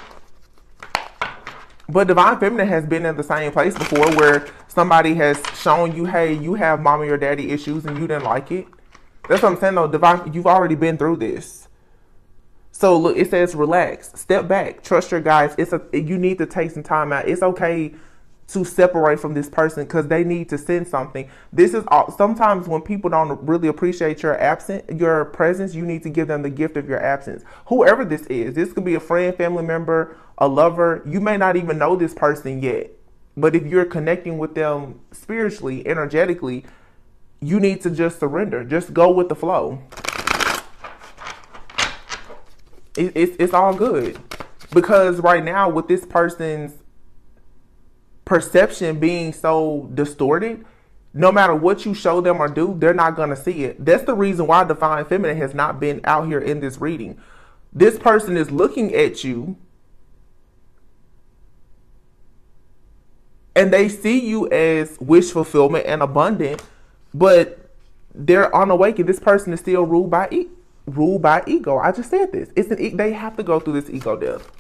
But divine feminine has been in the same place before, where somebody has shown you, hey, you have mommy or daddy issues and you didn't like it. That's what I'm saying though. Divine, you've already been through this. So look, it says relax, step back, trust your guides. You need to take some time out. It's okay to separate from this person because they need to send something. This is sometimes when people don't really appreciate your presence, you need to give them the gift of your absence. Whoever this is, this could be a friend, family member, a lover. You may not even know this person yet, but if you're connecting with them spiritually, energetically, you need to just surrender. Just go with the flow. It's all good. Because right now, with this person's perception being so distorted, no matter what you show them or do, they're not going to see it. That's the reason why Divine Feminine has not been out here in this reading. This person is looking at you and they see you as wish fulfillment and abundant, but they're unawakened. This person is still ruled by ego. I just said this. They have to go through this ego death.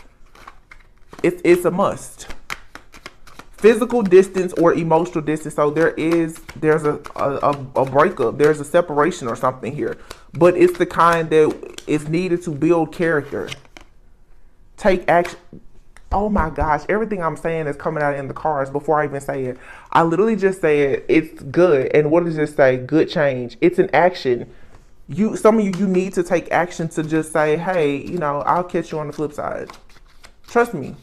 It's a must. Physical distance or emotional distance. So there's a breakup. There's a separation or something here. But it's the kind that is needed to build character. Take action. Oh my gosh, everything I'm saying is coming out in the cards before I even say it. I literally just said it's good. And what does it say? Good change. It's an action. Some of you need to take action to just say, hey, I'll catch you on the flip side. Trust me.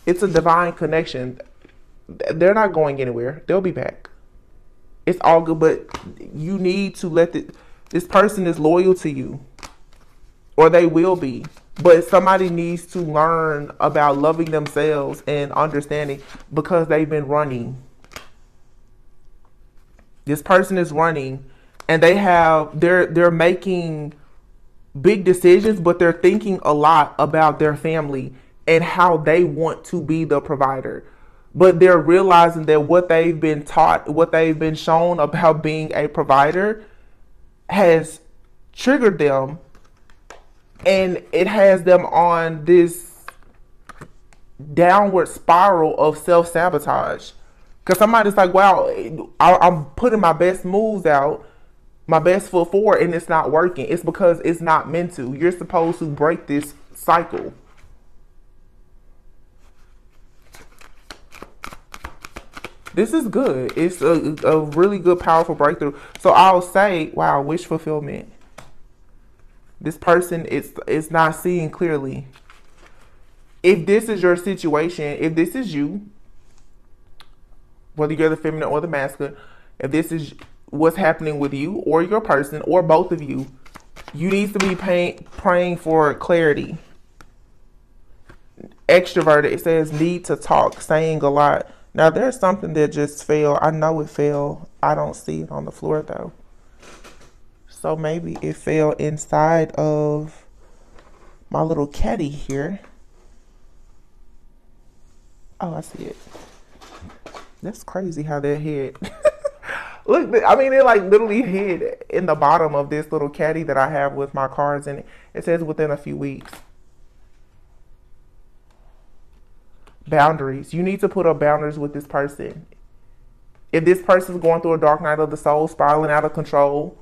It's a divine connection. They're not going anywhere. They'll be back. It's all good, but you need to let this person is loyal to you, or they will be. But somebody needs to learn about loving themselves and understanding, because they've been running. This person is running, and they're making big decisions, but they're thinking a lot about their family and how they want to be the provider. But they're realizing that what they've been taught, what they've been shown about being a provider has triggered them, and it has them on this downward spiral of self-sabotage. Because somebody's like, wow, I'm putting my best moves out, my best foot forward, and it's not working. It's because it's not meant to. You're supposed to break this cycle. This is good. It's a really good, powerful breakthrough. So I'll say, wow, wish fulfillment. This person is not seeing clearly. If this is your situation, if this is you, whether you're the feminine or the masculine, if this is what's happening with you or your person or both of you, you need to be praying for clarity. Extroverted, it says need to talk, saying a lot. Now, there's something that just fell. I know it fell. I don't see it on the floor, though. So maybe it fell inside of my little caddy here. Oh, I see it. That's crazy how that hid. Look, I mean, it like literally hid in the bottom of this little caddy that I have with my cards in it. It says within a few weeks. Boundaries. You need to put up boundaries with this person. If this person is going through a dark night of the soul, spiraling out of control,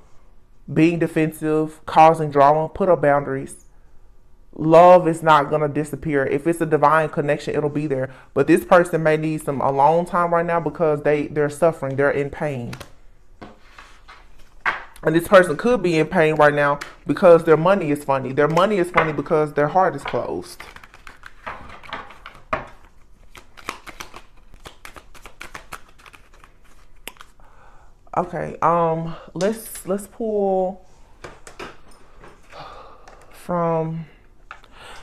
being defensive, causing drama, put up boundaries. Love is not going to disappear. If it's a divine connection, it'll be there. But this person may need some alone time right now because they're suffering. They're in pain. And this person could be in pain right now because their money is funny. Their money is funny because their heart is closed. Okay, let's pull from,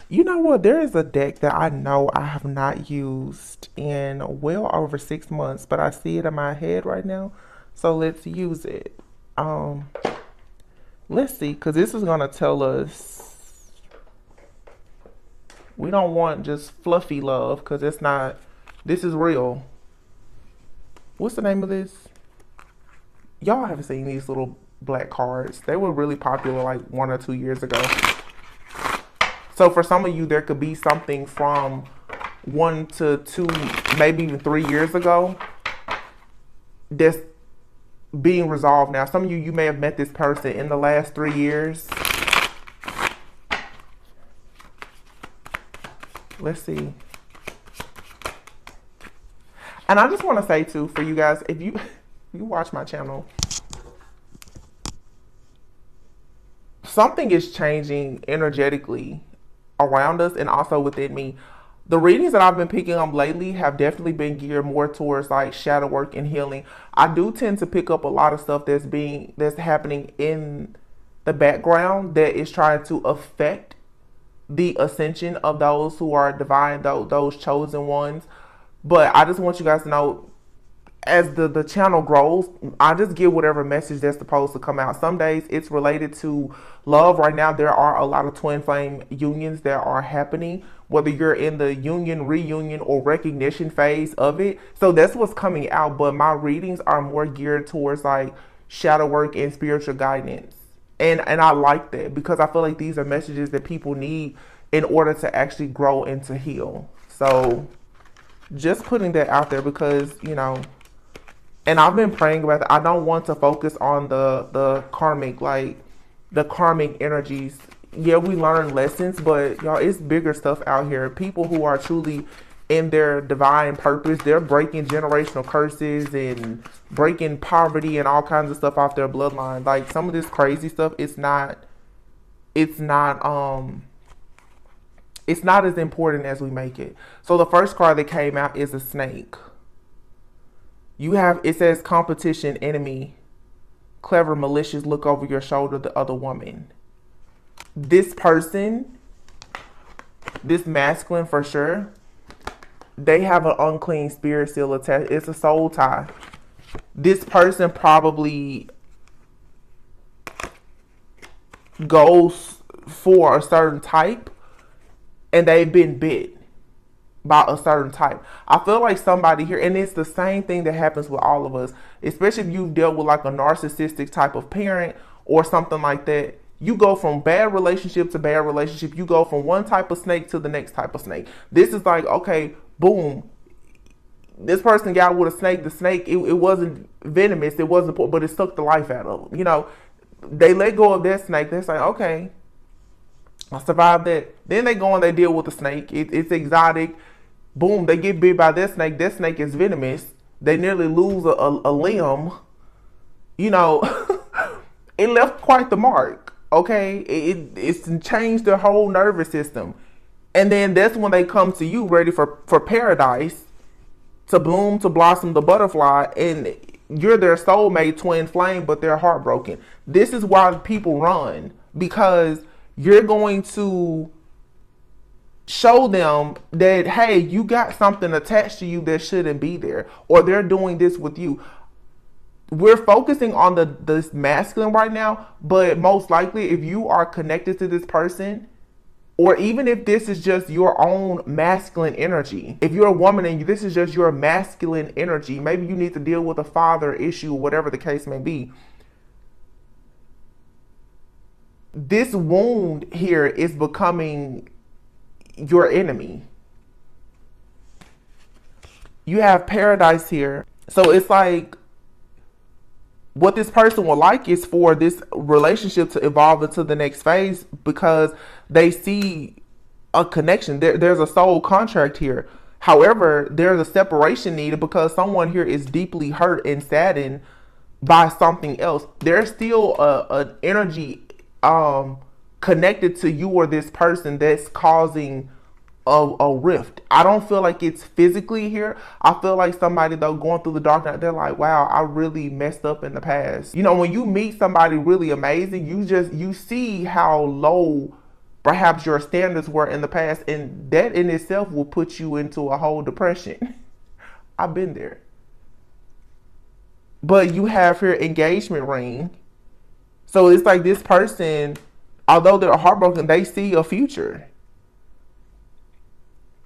you know what, there is a deck that I know I have not used in well over 6 months, but I see it in my head right now, so let's use it. Let's see, because this is going to tell us we don't want just fluffy love, because it's not, this is real. What's the name of this? Y'all haven't seen these little black cards. They were really popular like 1 or 2 years ago. So for some of you, there could be something from 1 to 2, maybe even 3 years ago that's being resolved now. Some of you may have met this person in the last 3 years. Let's see. And I just want to say too, for you guys, if you watch my channel, something is changing energetically around us and also within me. The readings that I've been picking up lately have definitely been geared more towards like shadow work and healing. I do tend to pick up a lot of stuff that's happening in the background that is trying to affect the ascension of those who are divine, those chosen ones. But I just want you guys to know, as the channel grows, I just give whatever message that's supposed to come out. Some days it's related to love. Right now, there are a lot of twin flame unions that are happening, whether you're in the union, reunion, or recognition phase of it. So that's what's coming out. But my readings are more geared towards like shadow work and spiritual guidance. And I like that because I feel like these are messages that people need in order to actually grow and to heal. So just putting that out there because, you know, and I've been praying about that. I don't want to focus on the karmic, like the karmic energies. Yeah, we learn lessons, but y'all, it's bigger stuff out here. People who are truly in their divine purpose, they're breaking generational curses and breaking poverty and all kinds of stuff off their bloodline. Like some of this crazy stuff, it's not as important as we make it. So the first card that came out is a snake. You have, it says competition, enemy, clever, malicious, look over your shoulder, the other woman. This person, this masculine for sure, they have an unclean spirit still attached. It's a soul tie. This person probably goes for a certain type and they've been bit by a certain type. I feel like somebody here, and it's the same thing that happens with all of us, especially if you've dealt with like a narcissistic type of parent or something like that. You go from bad relationship to bad relationship. You go from one type of snake to the next type of snake. This is like, okay, boom. This person got with a snake. The snake, it wasn't venomous. It wasn't, but it sucked the life out of them. You know, they let go of that snake. They're like, okay, I survived that. Then they go and they deal with the snake. It's exotic. Boom, they get bit by that snake. That snake is venomous. They nearly lose a limb. You know, it left quite the mark. Okay, it's changed their whole nervous system. And then that's when they come to you ready for paradise, to bloom, to blossom, the butterfly, and you're their soulmate twin flame, but they're heartbroken. This is why people run, because you're going to show them that, hey, you got something attached to you that shouldn't be there, or they're doing this with you. We're focusing on this masculine right now, but most likely if you are connected to this person, or even if this is just your own masculine energy, if you're a woman and this is just your masculine energy, maybe you need to deal with a father issue, whatever the case may be. This wound here is becoming your enemy. You have paradise here. So it's like, what this person would like is for this relationship to evolve into the next phase, because they see a connection. There's a soul contract here. However, there's a separation needed because someone here is deeply hurt and saddened by something else. There's still an energy connected to you or this person that's causing a rift. I don't feel like it's physically here. I feel like somebody, though, going through the dark night, they're like, wow, I really messed up in the past. You know, when you meet somebody really amazing, you see how low perhaps your standards were in the past, and that in itself will put you into a whole depression. I've been there. But you have here engagement ring. So it's like this person, although they're heartbroken, they see a future.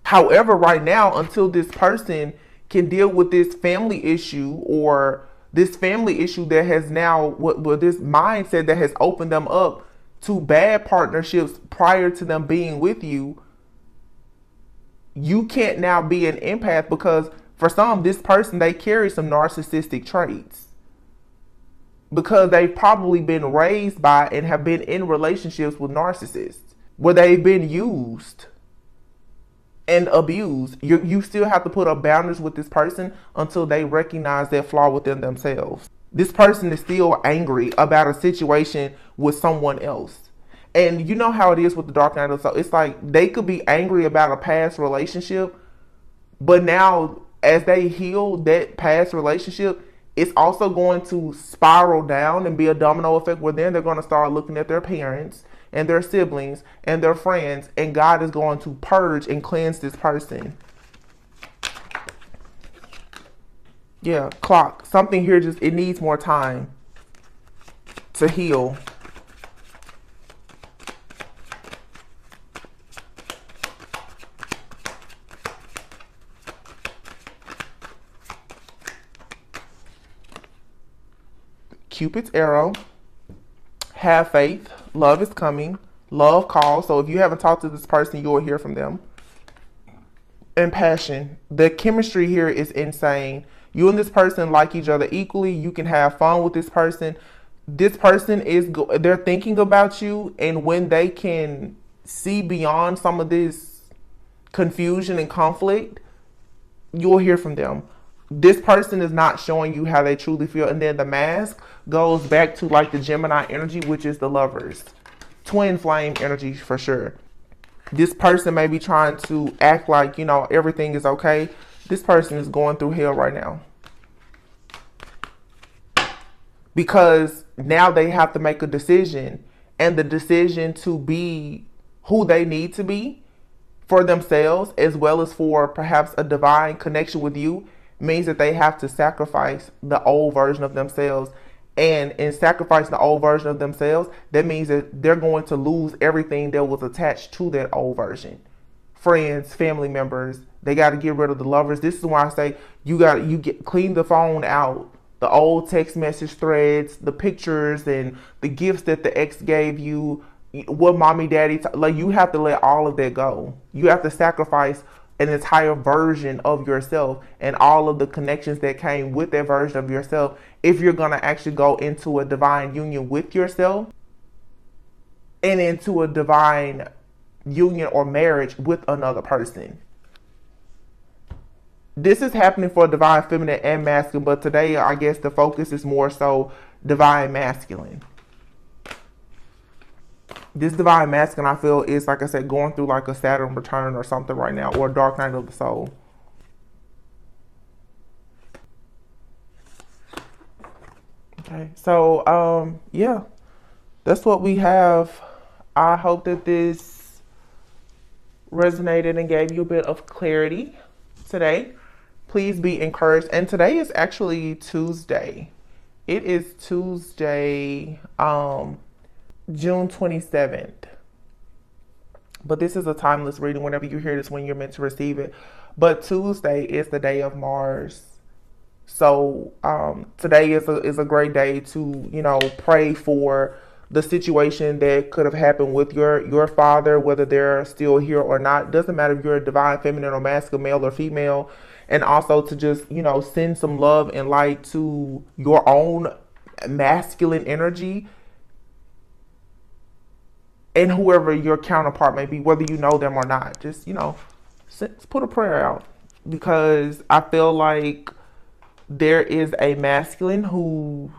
However, right now, until this person can deal with this family issue, or this family issue that has now, this mindset that has opened them up to bad partnerships prior to them being with you, you can't now be an empath, because for some, this person, they carry some narcissistic traits because they've probably been raised by and have been in relationships with narcissists where they've been used and abused. You still have to put up boundaries with this person until they recognize that flaw within themselves. This person is still angry about a situation with someone else. And you know how it is with the dark night of the soul. It's like they could be angry about a past relationship, but now as they heal that past relationship, it's also going to spiral down and be a domino effect where then they're going to start looking at their parents and their siblings and their friends, and God is going to purge and cleanse this person. Yeah, clock. Something here just, it needs more time to heal. Cupid's arrow. Have faith. Love is coming. Love calls. So if you haven't talked to this person, you will hear from them. And passion. The chemistry here is insane. You and this person like each other equally. You can have fun with this person. This person they're thinking about you, and when they can see beyond some of this confusion and conflict, you'll hear from them. This person is not showing you how they truly feel. And then the mask goes back to like the Gemini energy, which is the lovers. Twin flame energy for sure. This person may be trying to act like, you know, everything is okay. This person is going through hell right now. Because now they have to make a decision. And the decision to be who they need to be for themselves, as well as for perhaps a divine connection with you, means that they have to sacrifice the old version of themselves. And in sacrificing the old version of themselves, that means that they're going to lose everything that was attached to that old version. Friends, family members, they got to get rid of the lovers. This is why I say clean the phone out. The old text message threads, the pictures and the gifts that the ex gave you, what mommy, daddy, like you have to let all of that go. You have to sacrifice an entire version of yourself and all of the connections that came with that version of yourself if you're going to actually go into a divine union with yourself and into a divine union or marriage with another person. This is happening for divine feminine and masculine, but today I guess the focus is more so divine masculine. This divine masculine, I feel, is, like I said, going through like a Saturn return or something right now, or a dark night of the soul. Okay, so yeah, that's what we have. I hope that this resonated and gave you a bit of clarity today. Please be encouraged. And today is actually Tuesday. It is Tuesday, June 27th. But this is a timeless reading. Whenever you hear this, when you're meant to receive it. But Tuesday is the day of Mars. So today is a great day to, you know, pray for the situation that could have happened with your father, whether they're still here or not. Doesn't matter if you're a divine feminine or masculine, male or female. And also to just, you know, send some love and light to your own masculine energy and whoever your counterpart may be, whether you know them or not. Just, you know, put a prayer out, because I feel like there is a masculine who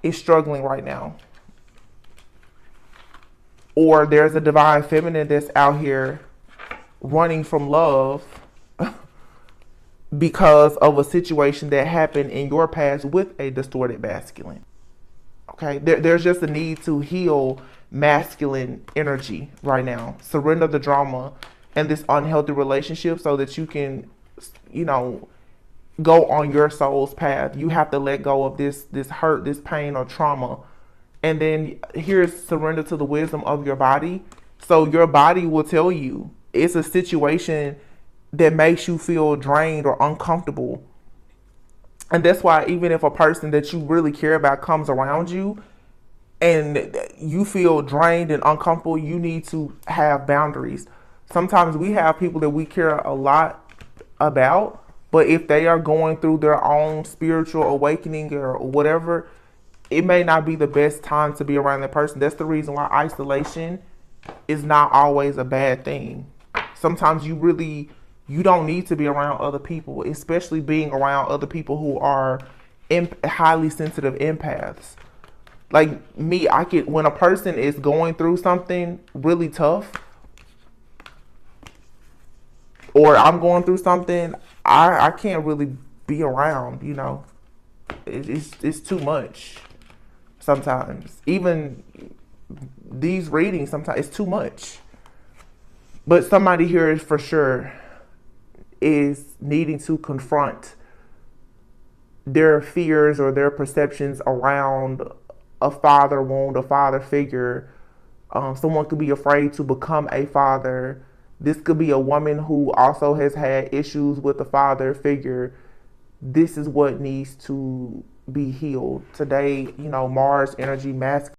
is struggling right now. Or there's a divine feminine that's out here running from love because of a situation that happened in your past with a distorted masculine. Okay, there's just a need to heal masculine energy right now. Surrender the drama and this unhealthy relationship so that you can, you know, go on your soul's path. You have to let go of this hurt, this pain or trauma. And then here's surrender to the wisdom of your body. So your body will tell you it's a situation that makes you feel drained or uncomfortable. And that's why even if a person that you really care about comes around you and you feel drained and uncomfortable, you need to have boundaries. Sometimes we have people that we care a lot about, but if they are going through their own spiritual awakening or whatever, it may not be the best time to be around that person. That's the reason why isolation is not always a bad thing. Sometimes you don't need to be around other people, especially being around other people who are highly sensitive empaths. Like me, I can, when a person is going through something really tough, or I'm going through something, I can't really be around. It's too much sometimes. Even these readings, sometimes it's too much. But somebody here is for sure is needing to confront their fears or their perceptions around a father wound, a father figure. Someone could be afraid to become a father. This could be a woman who also has had issues with a father figure. This is what needs to be healed. Today, Mars energy, masculine.